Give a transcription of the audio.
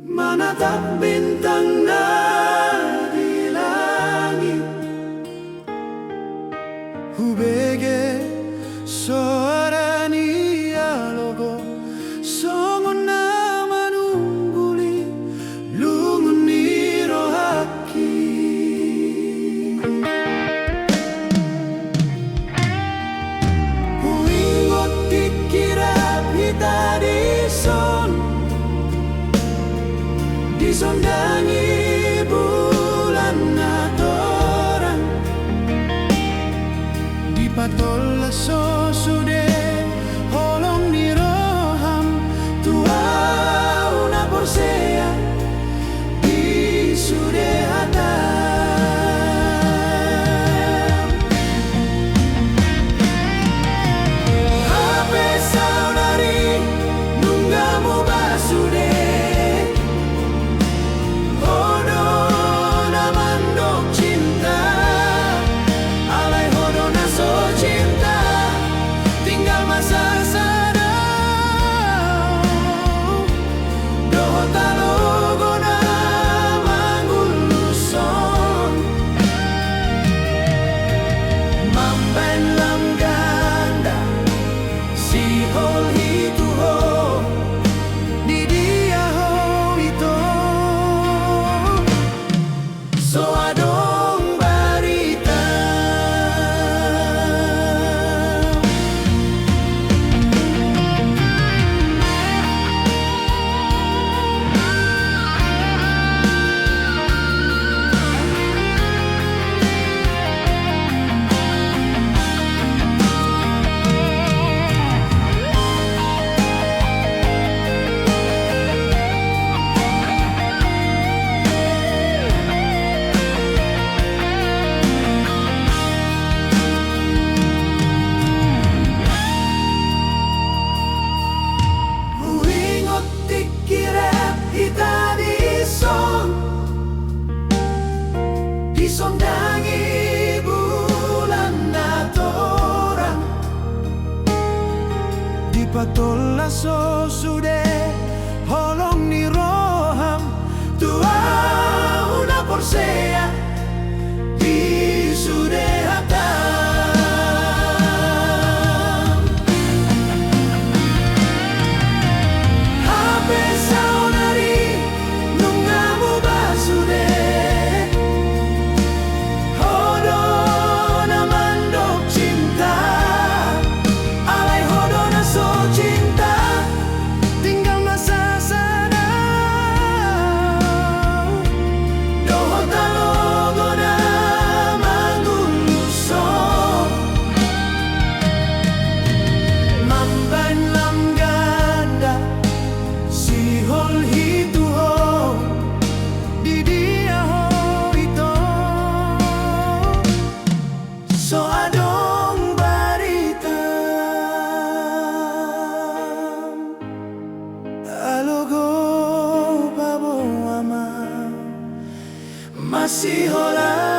Menatap bintang di langit, hubege suara dialogo songon nama nungguli lungun niro haki. Huingot dikira kita disondangi bulan atoran, dipatol so sude holong ni roham tua una porsea di sude hatam. Hape saudari nunggamu basude disondangi bulan atoran, dipatol so sude holong ni roham tua una porsea di sude hatam. Hape saudari nunggamu basude masih hola